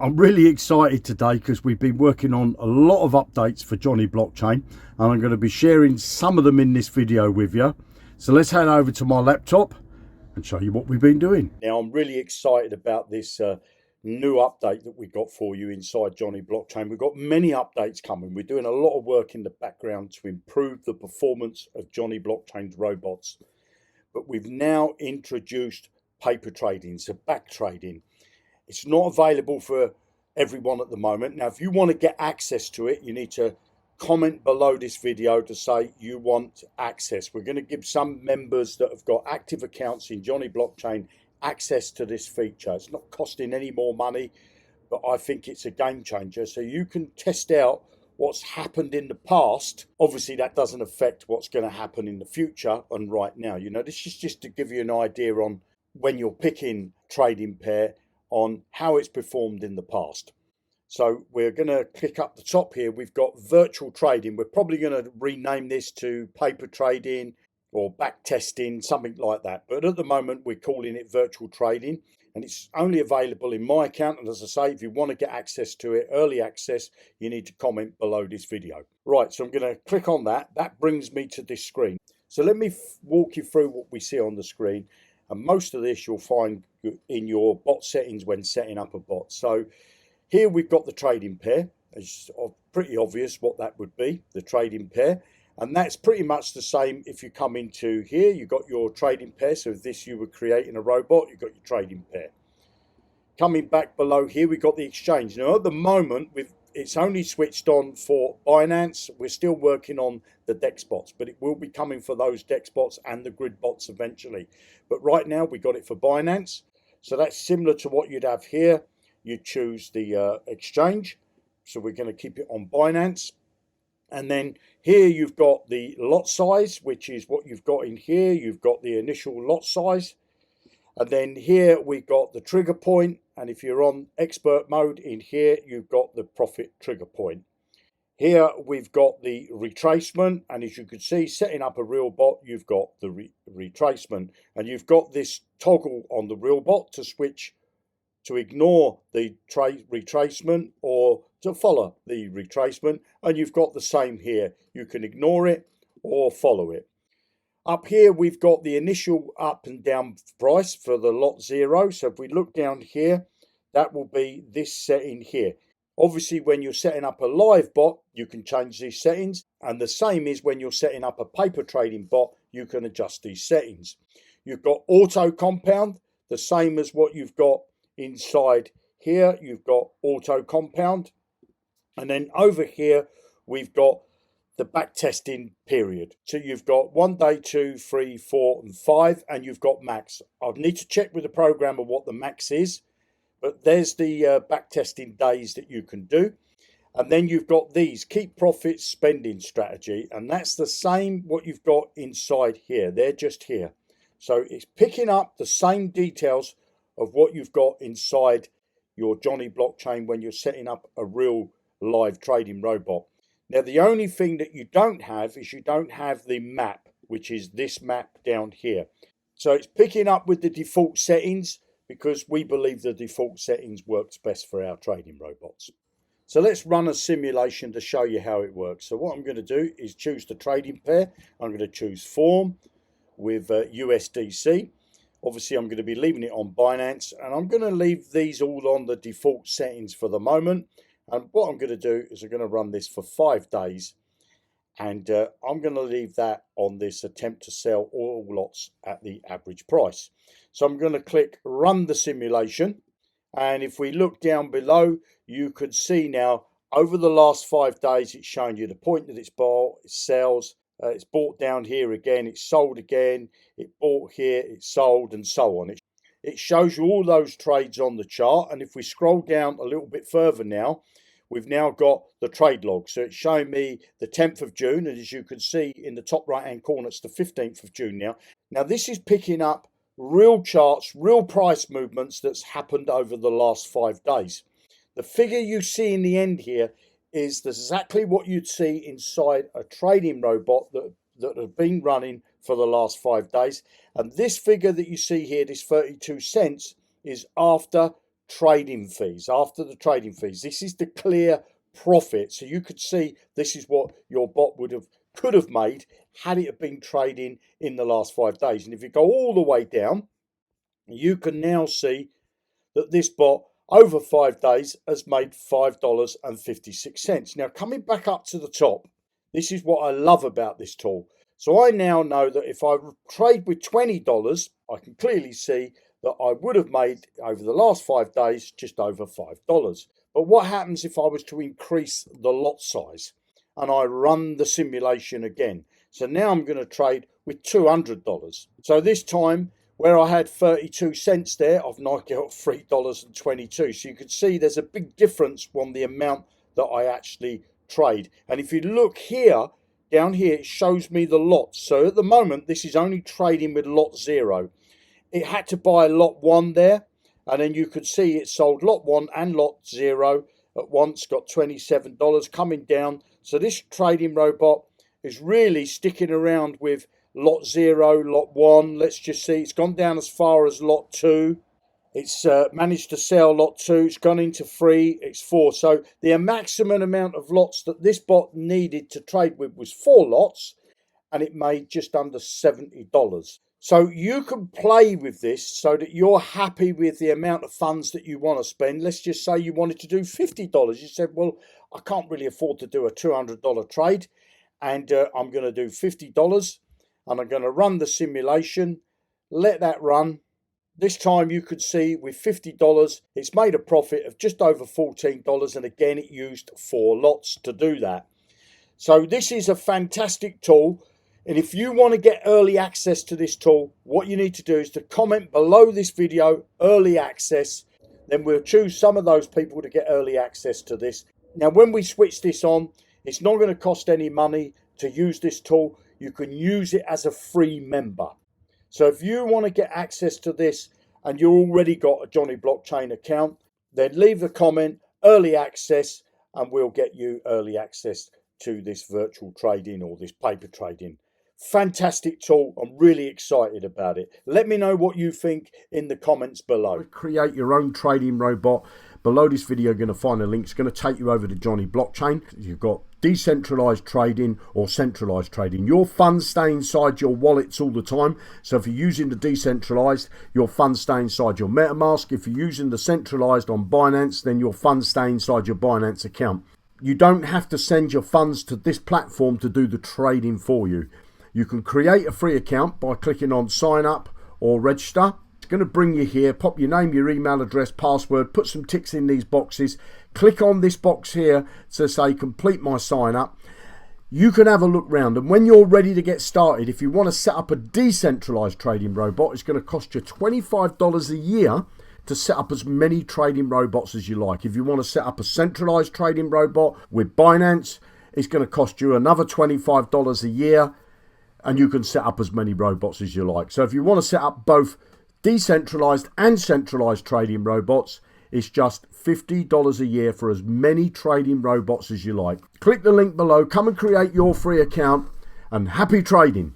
I'm really excited today because we've been working on a lot of updates for Jonny Blockchain, and I'm going to be sharing some of them in this video with you. So let's head over to my laptop and show you what we've been doing. Now I'm really excited about this new update that we got for you inside Jonny Blockchain. We've got many updates coming. We're doing a lot of work in the background to improve the performance of Jonny Blockchain's robots. But we've now introduced paper trading, so back trading. It's not available for everyone at the moment. Now, if you want to get access to it, you need to comment below this video to say you want access. We're going to give some members that have got active accounts in Jonny Blockchain access to this feature. It's not costing any more money, but I think it's a game changer. So you can test out what's happened in the past. Obviously, that doesn't affect what's going to happen in the future and right now. You know, this is just to give you an idea on when you're picking trading pair, on how it's performed in the past. So we're going to click up the top here. We've got virtual trading. We're probably going to rename this to paper trading or back testing, something like that. But at the moment, we're calling it virtual trading, and it's only available in my account. And as I say, if you want to get access to it, early access, you need to comment below this video. Right, so I'm going to click on that. That brings me to this screen. So let me walk you through what we see on the screen. And most of this you'll find in your bot settings when setting up a bot. So here we've got the trading pair. It's pretty obvious what that would be, the trading pair. And that's pretty much the same if you come into here. You've got your trading pair. So if this you were creating a robot, you've got your trading pair. Coming back below here, we've got the exchange. Now at the moment, it's only switched on for Binance. We're still working on the DEX bots, but it will be coming for those DEX bots and the grid bots eventually. But right now we got it for Binance. So that's similar to what you'd have here. You choose the exchange. So we're going to keep it on Binance. And then here you've got the lot size, which is what you've got in here. You've got the initial lot size. And then here we've got the trigger point. And if you're on expert mode in here, you've got the profit trigger point. Here we've got the retracement. And as you can see, setting up a real bot, you've got the retracement. And you've got this toggle on the real bot to switch to ignore the retracement or to follow the retracement. And you've got the same here. You can ignore it or follow it. Up here, we've got the initial up and down price for the lot 0. So if we look down here, that will be this setting here. Obviously, when you're setting up a live bot, you can change these settings. And the same is when you're setting up a paper trading bot, you can adjust these settings. You've got auto compound, the same as what you've got inside here. You've got auto compound. And then over here, we've got the back testing period. So you've got 1 day, 2, 3, 4, and 5, and you've got max. I need to check with the programmer what the max is, but there's the back testing days that you can do. And then you've got these keep profits spending strategy, and that's the same what you've got inside here. They're just here. So it's picking up the same details of what you've got inside your Jonny Blockchain when you're setting up a real live trading robot. Now, the only thing that you don't have is you don't have the map, which is this map down here. So it's picking up with the default settings because we believe the default settings works best for our trading robots. So let's run a simulation to show you how it works. So what I'm going to do is choose the trading pair. I'm going to choose form with USDC. Obviously, I'm going to be leaving it on Binance, and I'm going to leave these all on the default settings for the moment. And what I'm going to do is I'm going to run this for 5 days, and I'm going to leave that on this attempt to sell all lots at the average price. So I'm going to click run the simulation, and if we look down below, you can see now over the last 5 days it's showing you the point that it's bought, it sells, it's bought down here again, it's sold again, it bought here, it's sold, and so on. It shows you all those trades on the chart. And if we scroll down a little bit further now, we've now got the trade log. So it's showing me the 10th of June. And as you can see in the top right hand corner, it's the 15th of June now. Now this is picking up real charts, real price movements that's happened over the last 5 days. The figure you see in the end here is exactly what you'd see inside a trading robot that have been running for the last 5 days. And this figure that you see here, this 32 cents, is after trading fees, after the trading fees. This is the clear profit. So you could see this is what your bot could have made had it have been trading in the last 5 days. And if you go all the way down, you can now see that this bot over 5 days has made $5.56. Now, coming back up to the top, this is what I love about this tool. So I now know that if I trade with $20, I can clearly see that I would have made over the last 5 days just over $5. But what happens if I was to increase the lot size and I run the simulation again? So now I'm going to trade with $200. So this time, where I had 32 cents there, I've now got $3.22. So you can see there's a big difference on the amount that I actually trade. And if you look here, down here, it shows me the lots. So at the moment, this is only trading with lot 0. It had to buy lot 1 there. And then you could see it sold lot 1 and lot 0 at once, got $27 coming down. So this trading robot is really sticking around with lot 0, lot 1. Let's just see, it's gone down as far as lot 2. It's managed to sell lot 2. It's gone into 3. It's 4. So the maximum amount of lots that this bot needed to trade with was 4 lots, and it made just under $70. So you can play with this so that you're happy with the amount of funds that you want to spend. Let's just say you wanted to do $50. You said, well, I can't really afford to do a $200 trade, and I'm going to do $50. And I'm going to run the simulation, let that run. This time you could see with $50, it's made a profit of just over $14. And again, it used 4 lots to do that. So this is a fantastic tool. And if you want to get early access to this tool, what you need to do is to comment below this video, early access. Then we'll choose some of those people to get early access to this. Now, when we switch this on, it's not going to cost any money to use this tool. You can use it as a free member. So if you want to get access to this and you've already got a Jonny Blockchain account, then leave a comment, early access, and we'll get you early access to this virtual trading or this paper trading. Fantastic tool. I'm really excited about it. Let me know what you think in the comments below. Create your own trading robot. Below this video, you're going to find a link. It's going to take you over to Jonny Blockchain. You've got decentralized trading or centralized trading. Your funds stay inside your wallets all the time. So if you're using the decentralized, your funds stay inside your MetaMask. If you're using the centralized on Binance, then your funds stay inside your Binance account. You don't have to send your funds to this platform to do the trading for you. You can create a free account by clicking on sign up or register. It's going to bring you here. Pop your name, your email address, password, put some ticks in these boxes. Click on this box here to say complete my sign up. You can have a look round, and when you're ready to get started, if you want to set up a decentralized trading robot, it's going to cost you $25 a year to set up as many trading robots as you like. If you want to set up a centralized trading robot with Binance, it's going to cost you another $25 a year, and you can set up as many robots as you like. So if you want to set up both decentralized and centralized trading robots, it's just $50 a year for as many trading robots as you like. Click the link below, come and create your free account, and happy trading.